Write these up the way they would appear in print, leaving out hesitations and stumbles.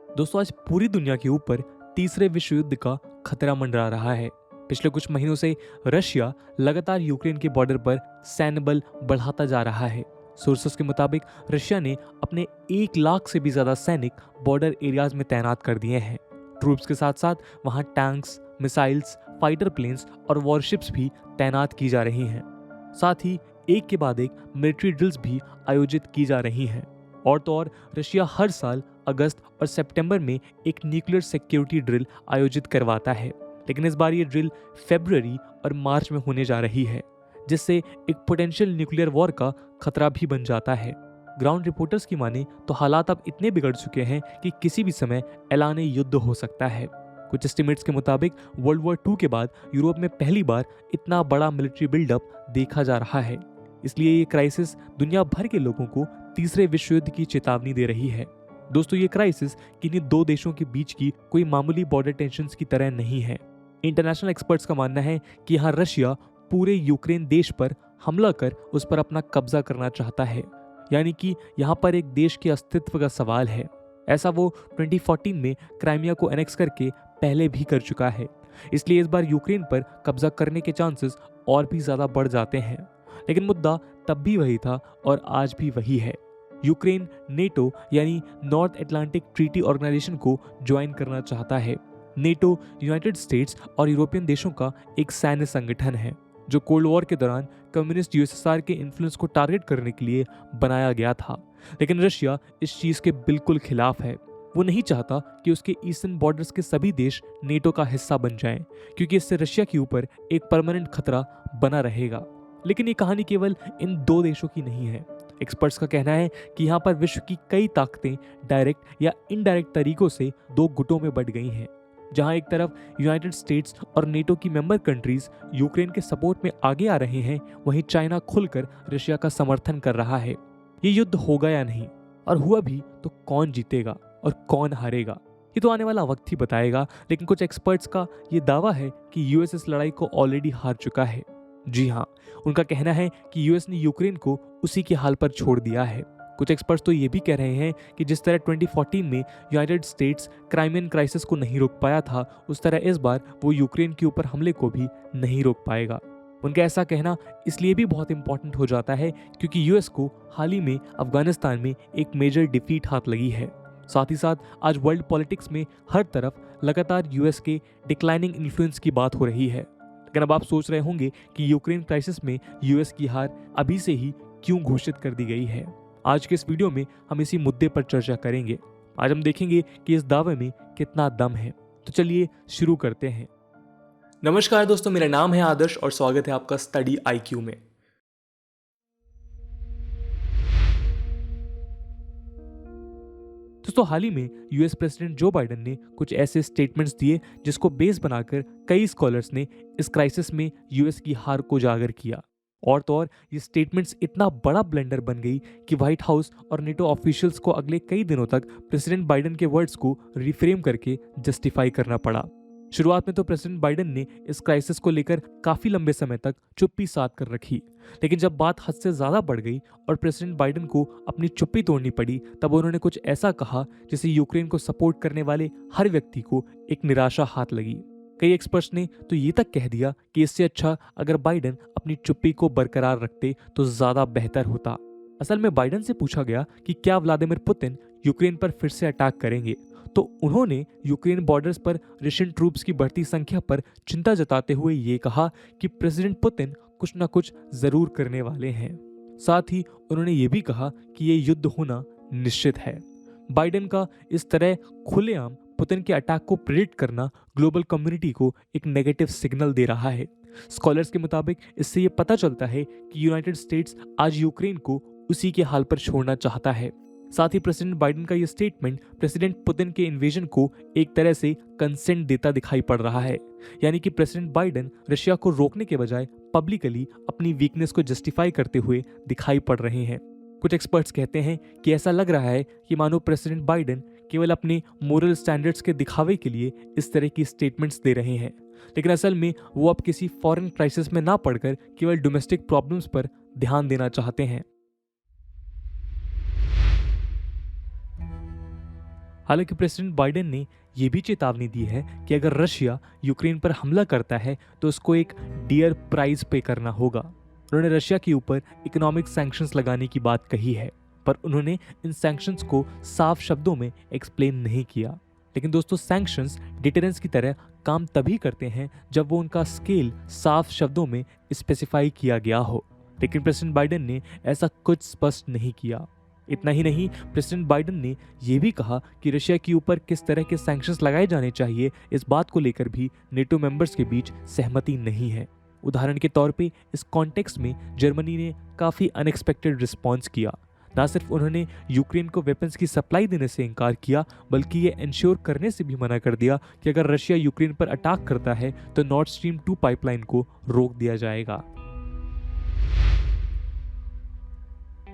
दोस्तों आज पूरी दुनिया के ऊपर तीसरे विश्व युद्ध का खतरा मंडरा रहा है। पिछले कुछ महीनों से रशिया लगातार यूक्रेन के बॉर्डर पर सैन्य बल बढ़ाता जा रहा है। सोर्सेस के मुताबिक रशिया ने अपने 1 लाख से भी ज्यादा सैनिक बॉर्डर एरियाज में तैनात कर दिए हैं। ट्रूप्स के साथ साथ वहां टैंक्स, मिसाइल्स, फाइटर प्लेन्स और वॉरशिप्स भी तैनात की जा रही हैं। साथ ही एक के बाद एक मिलिट्री ड्रिल्स भी आयोजित की जा रही हैं। और तो और रशिया हर साल अगस्त और सितंबर में एक न्यूक्लियर सिक्योरिटी ड्रिल आयोजित करवाता है, लेकिन इस बार ये ड्रिल फरवरी और मार्च में होने जा रही है, जिससे एक पोटेंशियल न्यूक्लियर वॉर का खतरा भी बन जाता है। ग्राउंड रिपोर्टर्स की माने तो हालात अब इतने बिगड़ चुके हैं कि किसी भी समय ऐलान युद्ध हो सकता है। कुछ एस्टिमेट्स के मुताबिक वर्ल्ड वॉर 2 के बाद यूरोप में पहली बार इतना बड़ा मिलिट्री बिल्डअप देखा जा रहा है। इसलिए ये क्राइसिस दुनिया भर के लोगों को तीसरे विश्व युद्ध की चेतावनी दे रही है। दोस्तों ये क्राइसिस किन्हीं दो देशों के बीच की कोई मामूली बॉर्डर टेंशन्स की तरह नहीं है। इंटरनेशनल एक्सपर्ट्स का मानना है कि यहाँ रशिया पूरे यूक्रेन देश पर हमला कर उस पर अपना कब्जा करना चाहता है, यानी कि यहाँ पर एक देश के अस्तित्व का सवाल है। ऐसा वो 2014 में क्राइमिया को एनेक्स करके पहले भी कर चुका है। इसलिए इस बार यूक्रेन पर कब्जा करने के चांसेस और भी ज्यादा बढ़ जाते हैं। लेकिन मुद्दा तब भी वही था और आज भी वही है। यूक्रेन नेटो यानी नॉर्थ अटलांटिक ट्रीटी ऑर्गेनाइजेशन को ज्वाइन करना चाहता है। नेटो यूनाइटेड स्टेट्स और यूरोपियन देशों का एक सैन्य संगठन है जो कोल्ड वॉर के दौरान कम्युनिस्ट यूएसएसआर के इन्फ्लुएंस को टारगेट करने के लिए बनाया गया था। लेकिन रशिया इस चीज के बिल्कुल खिलाफ है। वो नहीं चाहता कि उसके ईस्टर्न बॉर्डर्स के सभी देश नेटो का हिस्सा बन जाएं, क्योंकि इससे रशिया के ऊपर एक परमानेंट खतरा बना रहेगा। लेकिन ये कहानी केवल इन दो देशों की नहीं है। एक्सपर्ट्स का कहना है कि यहाँ पर विश्व की कई ताकतें डायरेक्ट या इनडायरेक्ट तरीकों से दो गुटों में बंट गई हैं। जहां एक तरफ यूनाइटेड स्टेट्स और नेटो की मेंबर कंट्रीज यूक्रेन के सपोर्ट में आगे आ रहे हैं, वहीं चाइना खुलकर रशिया का समर्थन कर रहा है। ये युद्ध होगा या नहीं, और हुआ भी तो कौन जीतेगा और कौन हारेगा, ये तो आने वाला वक्त ही बताएगा। लेकिन कुछ एक्सपर्ट्स का ये दावा है कि यूएस इस लड़ाई को ऑलरेडी हार चुका है। जी हाँ, उनका कहना है कि यूएस ने यूक्रेन को उसी के हाल पर छोड़ दिया है। कुछ एक्सपर्ट्स तो ये भी कह रहे हैं कि जिस तरह 2014 में यूनाइटेड स्टेट्स क्राइमियन क्राइसिस को नहीं रोक पाया था, उस तरह इस बार वो यूक्रेन के ऊपर हमले को भी नहीं रोक पाएगा। उनका ऐसा कहना इसलिए भी बहुत इंपॉर्टेंट हो जाता है क्योंकि यूएस को हाल ही में अफगानिस्तान में एक मेजर डिफीट हाथ लगी है। साथ ही साथ आज वर्ल्ड पॉलिटिक्स में हर तरफ लगातार यूएस के डिक्लाइनिंग इन्फ्लुएंस की बात हो रही है। लेकिन अब आप सोच रहे होंगे कि यूक्रेन क्राइसिस में यूएस की हार अभी से ही क्यों घोषित कर दी गई है। आज के इस वीडियो में हम इसी मुद्दे पर चर्चा करेंगे। आज हम देखेंगे कि इस दावे में कितना दम है। तो चलिए शुरू करते हैं। नमस्कार दोस्तों, मेरा नाम है आदर्श और स्वागत है आपका स्टडी आईक्यू में। दोस्तों हाल ही में यूएस प्रेसिडेंट जो बाइडेन ने कुछ ऐसे स्टेटमेंट्स दिए जिसको बेस बनाकर कई स्कॉलर्स ने इस क्राइसिस में यूएस की हार को उजागर किया। और तो और ये स्टेटमेंट्स इतना बड़ा ब्लेंडर बन गई कि व्हाइट हाउस और नेटो ऑफिशियल्स को अगले कई दिनों तक प्रेसिडेंट बाइडेन के वर्ड्स को रिफ्रेम करके जस्टिफाई करना पड़ा। शुरुआत में तो प्रेसिडेंट बाइडेन ने इस क्राइसिस को लेकर काफी लंबे समय तक चुप्पी साध कर रखी, लेकिन जब बात हद से ज्यादा बढ़ गई और प्रेसिडेंट बाइडेन को अपनी चुप्पी तोड़नी पड़ी, तब उन्होंने कुछ ऐसा कहा जिसे यूक्रेन को सपोर्ट करने वाले हर व्यक्ति को एक निराशा हाथ लगी। कई एक्सपर्ट्स ने तो ये तक कह दिया कि इससे अच्छा अगर बाइडेन अपनी चुप्पी को बरकरार रखते तो ज्यादा बेहतर होता। असल में बाइडेन से पूछा गया कि क्या व्लादिमीर पुतिन यूक्रेन पर फिर से अटैक करेंगे, तो उन्होंने यूक्रेन बॉर्डर्स पर रशियन ट्रूप्स की बढ़ती संख्या पर चिंता जताते हुए ये कहा कि प्रेसिडेंट पुतिन कुछ ना कुछ जरूर करने वाले हैं। साथ ही उन्होंने ये भी कहा कि ये युद्ध होना निश्चित है। बाइडेन का इस तरह खुलेआम पुतिन के अटैक को प्रेडिक्ट करना ग्लोबल कम्युनिटी को एक नेगेटिव सिग्नल दे रहा है। स्कॉलर्स के मुताबिक इससे ये पता चलता है कि यूनाइटेड स्टेट्स आज यूक्रेन को उसी के हाल पर छोड़ना चाहता है। साथ ही प्रेसिडेंट बाइडेन का ये स्टेटमेंट प्रेसिडेंट पुतिन के इन्वेजन को एक तरह से कंसेंट देता दिखाई पड़ रहा है, यानी कि प्रेसिडेंट बाइडेन रशिया को रोकने के बजाय पब्लिकली अपनी वीकनेस को जस्टिफाई करते हुए दिखाई पड़ रहे हैं। कुछ एक्सपर्ट्स कहते हैं कि ऐसा लग रहा है कि मानो प्रेसिडेंट बाइडेन केवल अपने मोरल स्टैंडर्ड्स के दिखावे के लिए इस तरह की स्टेटमेंट्स दे रहे हैं, लेकिन असल में वो अब किसी फॉरेन क्राइसिस में ना पड़कर केवल डोमेस्टिक प्रॉब्लम्स पर ध्यान देना चाहते हैं। हालांकि प्रेसिडेंट बाइडेन ने यह भी चेतावनी दी है कि अगर रशिया यूक्रेन पर हमला करता है तो उसको एक डियर प्राइस पे करना होगा। उन्होंने रशिया के ऊपर इकोनॉमिक सैंक्शंस लगाने की बात कही है, पर उन्होंने इन सैंक्शंस को साफ शब्दों में एक्सप्लेन नहीं किया। लेकिन दोस्तों, सैंक्शंस डिटरेंस की तरह काम तभी करते हैं जब वो उनका स्केल साफ शब्दों में स्पेसिफाई किया गया हो। लेकिन प्रेसिडेंट बाइडेन ने ऐसा कुछ स्पष्ट नहीं किया। इतना ही नहीं, प्रेसिडेंट बाइडेन ने यह भी कहा कि रशिया के ऊपर किस तरह के सैंक्शंस लगाए जाने चाहिए, इस बात को लेकर भी नेटो मेंबर्स के बीच सहमति नहीं है। उदाहरण के तौर पे इस कॉन्टेक्स्ट में जर्मनी ने काफी अनएक्सपेक्टेड रिस्पॉन्स किया। ना सिर्फ उन्होंने यूक्रेन को वेपन्स की सप्लाई देने से इनकार किया, बल्कि ये इंश्योर करने से भी मना कर दिया कि अगर रशिया यूक्रेन पर अटैक करता है तो नॉर्थ स्ट्रीम 2 पाइपलाइन को रोक दिया जाएगा।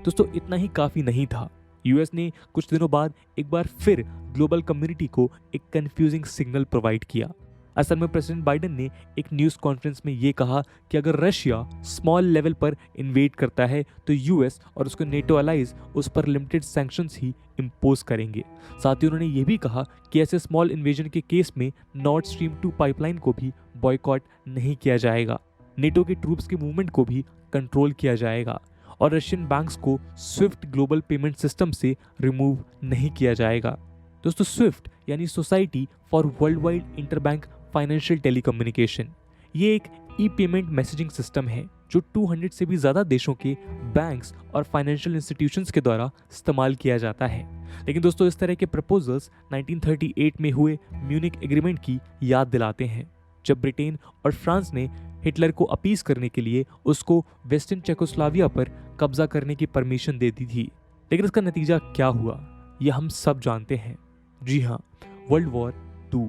दोस्तों, इतना ही काफी नहीं था। यूएस ने कुछ दिनों बाद एक बार फिर ग्लोबल कम्युनिटी को एक कंफ्यूजिंग सिग्नल प्रोवाइड किया। असल में प्रेसिडेंट बाइडेन ने एक न्यूज़ कॉन्फ्रेंस में ये कहा कि अगर रशिया स्मॉल लेवल पर इन्वेड करता है तो यूएस और उसके नेटो अलाइज उस पर लिमिटेड सैंक्शंस ही इम्पोज करेंगे। साथ ही उन्होंने ये भी कहा कि ऐसे स्मॉल इन्वेजन के केस में नॉर्थ स्ट्रीम 2 पाइपलाइन को भी बॉयकॉट नहीं किया जाएगा, नेटो के ट्रूप्स के मूवमेंट को भी कंट्रोल किया जाएगा और रशियन बैंक्स को स्विफ्ट ग्लोबल पेमेंट सिस्टम से रिमूव नहीं किया जाएगा। दोस्तों, स्विफ्ट यानी society for world wide interbank financial telecommunication, ये एक ई पेमेंट मैसेजिंग सिस्टम है जो 200 से भी ज्यादा देशों के बैंक्स और फाइनेंशियल इंस्टीट्यूशंस के द्वारा इस्तेमाल किया जाता है। लेकिन दोस्तों, इस तरह के प्रपोजल्स 1938 में हुए म्यूनिक एग्रीमेंट की याद दिलाते हैं, जब ब्रिटेन और फ्रांस ने हिटलर को अपीस करने के लिए उसको वेस्टर्न चेकोस्लोवाकिया पर कब्जा करने की परमिशन दे दी थी। लेकिन इसका नतीजा क्या हुआ, यह हम सब जानते हैं। जी हाँ, वर्ल्ड वॉर 2।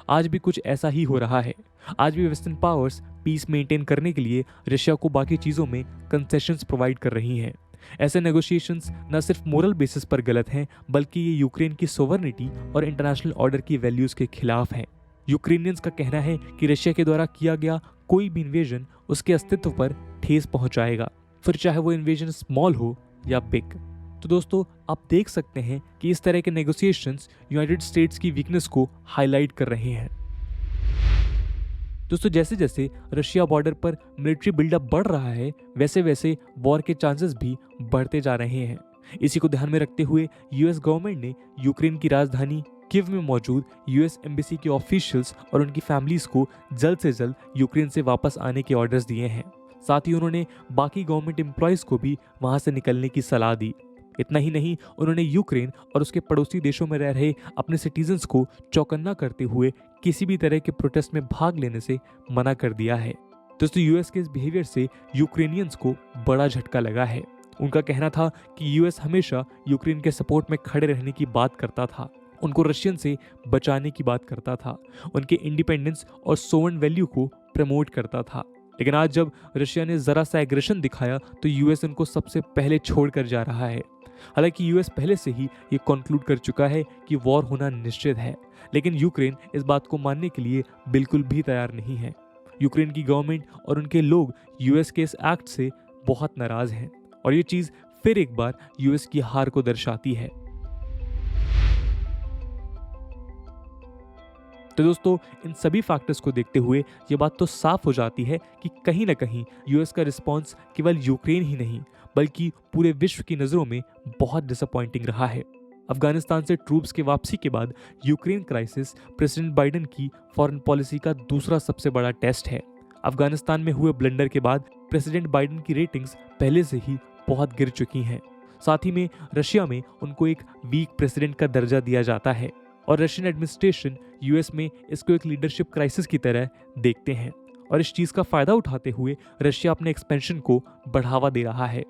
आज भी कुछ ऐसा ही हो रहा है। आज भी वेस्टर्न पावर्स पीस मेंटेन करने के लिए रशिया को बाकी चीजों में कंसेशंस प्रोवाइड कर रही हैं। ऐसे नेगोशिएशंस न सिर्फ मोरल बेसिस पर गलत हैं, बल्कि ये यूक्रेन की सोवरेनिटी और इंटरनेशनल ऑर्डर की वैल्यूज के खिलाफ हैं। यूक्रेनियंस का कहना है कि रशिया के द्वारा किया गया कोई भी इन्वेजन उसके अस्तित्व पर ठेस पहुंचाएगा, फिर चाहे वो इन्वेजन स्मॉल हो या बिग। तो दोस्तों, आप देख सकते हैं कि इस तरह के नेगोशिएशंस यूनाइटेड स्टेट्स की वीकनेस को हाईलाइट कर रहे हैं। दोस्तों, जैसे जैसे रशिया बॉर्डर पर मिलिट्री बिल्डअप बढ़ रहा है, वैसे वैसे वॉर के चांसेस भी बढ़ते जा रहे हैं। इसी को ध्यान में रखते हुए यूएस गवर्नमेंट ने यूक्रेन की राजधानी कीव में मौजूद यूएस एम्बेसी के ऑफिशियल्स और उनकी फैमिलीज को जल्द से जल्द यूक्रेन से वापस आने के ऑर्डर्स दिए हैं। साथ ही उन्होंने बाकी गवर्नमेंट एम्प्लॉयज को भी वहां से निकलने की सलाह दी। इतना ही नहीं, उन्होंने यूक्रेन और उसके पड़ोसी देशों में रह रहे अपने सिटीजन्स को चौकन्ना करते हुए किसी भी तरह के प्रोटेस्ट में भाग लेने से मना कर दिया है। दोस्तों, यूएस के इस बिहेवियर से यूक्रेनियंस को बड़ा झटका लगा है। उनका कहना था कि यूएस हमेशा यूक्रेन के सपोर्ट में खड़े रहने की बात करता था, उनको रशियन से बचाने की बात करता था, उनके इंडिपेंडेंस और सोवरेन वैल्यू को प्रमोट करता था। लेकिन आज जब रशिया ने जरा सा एग्रेशन दिखाया तो यूएस उनको सबसे पहले छोड़कर जा रहा है। हालांकि यूएस पहले से ही ये कंक्लूड कर चुका है कि वॉर होना निश्चित है, लेकिन यूक्रेन इस बात को मानने के लिए बिल्कुल भी तैयार नहीं है। यूक्रेन की गवर्नमेंट और उनके लोग यूएस के इस एक्ट से बहुत नाराज हैं और ये चीज फिर एक बार यूएस की हार को दर्शाती है। तो दोस्तों, इन सभी फैक्टर्स को देखते हुए ये बात तो साफ हो जाती है कि कहीं ना कहीं यूएस का रिस्पॉन्स केवल यूक्रेन ही नहीं बल्कि पूरे विश्व की नज़रों में बहुत डिसअपॉइंटिंग रहा है। अफगानिस्तान से ट्रूप्स के वापसी के बाद यूक्रेन क्राइसिस प्रेसिडेंट बाइडेन की फॉरेन पॉलिसी का दूसरा सबसे बड़ा टेस्ट है। अफगानिस्तान में हुए ब्लंडर के बाद प्रेसिडेंट बाइडेन की रेटिंग्स पहले से ही बहुत गिर चुकी हैं। साथ ही में रशिया में उनको एक वीक प्रेसिडेंट का दर्जा दिया जाता है और रशियन एडमिनिस्ट्रेशन यूएस में इसको एक लीडरशिप क्राइसिस की तरह देखते हैं और इस चीज़ का फायदा उठाते हुए रशिया अपने एक्सपेंशन को बढ़ावा दे रहा है।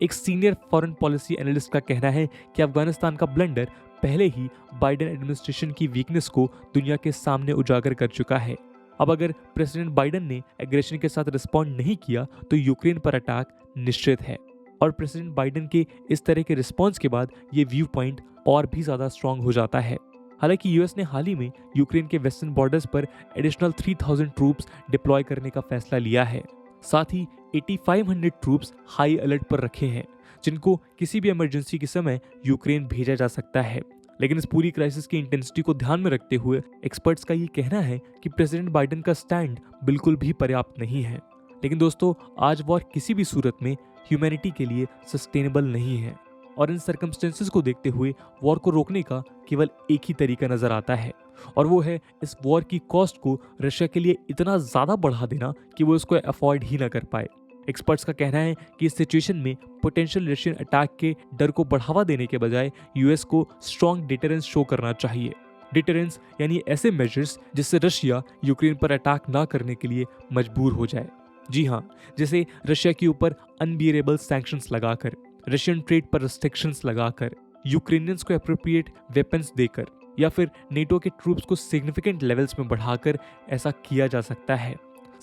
एक सीनियर फॉरेन पॉलिसी एनालिस्ट का कहना है कि अफगानिस्तान का ब्लंडर पहले ही बाइडेन एडमिनिस्ट्रेशन की वीकनेस को दुनिया के सामने उजागर कर चुका है। अब अगर प्रेसिडेंट बाइडेन ने एग्रेशन के साथ रिस्पॉन्ड नहीं किया तो यूक्रेन पर अटैक निश्चित है और प्रेसिडेंट बाइडेन के इस तरह के रिस्पॉन्स के बाद ये व्यू पॉइंट और भी ज़्यादा स्ट्रांग हो जाता है। हालांकि यूएस ने हाल ही में यूक्रेन के वेस्टर्न बॉर्डर्स पर एडिशनल 3000 ट्रूप्स डिप्लॉय करने का फैसला लिया है। साथ ही 8500 ट्रूप्स हाई अलर्ट पर रखे हैं जिनको किसी भी इमरजेंसी के समय यूक्रेन भेजा जा सकता है। लेकिन इस पूरी क्राइसिस की इंटेंसिटी को ध्यान में रखते हुए एक्सपर्ट्स का ये कहना है कि प्रेसिडेंट बाइडेन का स्टैंड बिल्कुल भी पर्याप्त नहीं है। लेकिन दोस्तों, आज वॉर किसी भी सूरत में ह्यूमैनिटी के लिए सस्टेनेबल नहीं है और इन सर्कमस्टेंसेस को देखते हुए वॉर को रोकने का केवल एक ही तरीका नजर आता है, और वो है इस वॉर की कॉस्ट को रशिया के लिए इतना ज्यादा बढ़ा देना कि वो इसको अफोर्ड ही ना कर पाए। एक्सपर्ट्स का कहना है कि इस सिचुएशन में पोटेंशियल रशियन अटैक के डर को बढ़ावा देने के बजाय यूएस को स्ट्रॉन्ग डिटरेंस शो करना चाहिए। डिटरेंस यानी ऐसे मेजर्स जिससे रशिया यूक्रेन पर अटैक ना करने के लिए मजबूर हो जाए। जी हाँ, जैसे रशिया के ऊपर अनबियरेबल सैंक्शंस लगाकर, रशियन ट्रेड पर रिस्ट्रिक्शंस लगाकर, यूक्रेनियंस को अप्रोप्रिएट वेपन्स देकर या फिर नेटो के ट्रूप्स को सिग्निफिकेंट लेवल्स में बढ़ाकर ऐसा किया जा सकता है।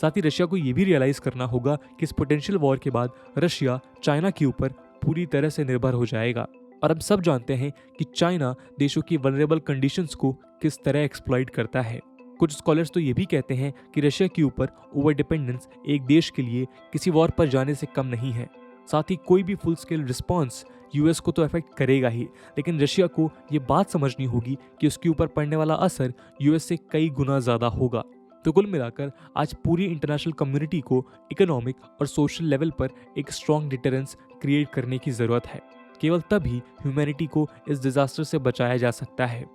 साथ ही रशिया को यह भी रियलाइज करना होगा कि इस पोटेंशियल वॉर के बाद रशिया चाइना के ऊपर पूरी तरह से निर्भर हो जाएगा, और हम सब जानते हैं कि चाइना देशों की वल्नरेबल कंडीशंस को किस तरह एक्सप्लॉइट करता है। कुछ स्कॉलर्स तो ये भी कहते हैं कि रशिया के ऊपर ओवर डिपेंडेंस एक देश के लिए किसी वॉर पर जाने से कम नहीं है। साथ ही कोई भी फुल स्केल रिस्पॉन्स यूएस को तो अफेक्ट करेगा ही, लेकिन रशिया को ये बात समझनी होगी कि उसके ऊपर पड़ने वाला असर यूएस से कई गुना ज्यादा होगा। तो कुल मिलाकर आज पूरी इंटरनेशनल कम्युनिटी को इकोनॉमिक और सोशल लेवल पर एक स्ट्रॉन्ग डिटरेंस क्रिएट करने की जरूरत है। केवल तभी ह्यूमैनिटी को इस डिजास्टर से बचाया जा सकता है।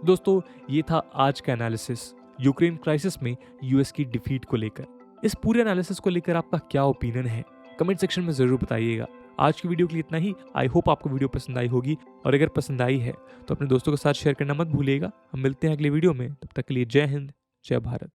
दोस्तों, ये था आज का एनालिसिस यूक्रेन क्राइसिस में यूएस की डिफीट को लेकर। इस पूरे एनालिसिस को लेकर आपका क्या ओपिनियन है, कमेंट सेक्शन में जरूर बताइएगा। आज की वीडियो के लिए इतना ही। आई होप आपको वीडियो पसंद आई होगी, और अगर पसंद आई है तो अपने दोस्तों के साथ शेयर करना मत भूलिएगा। हम मिलते हैं अगले वीडियो में, तब तक के लिए जय हिंद, जय भारत।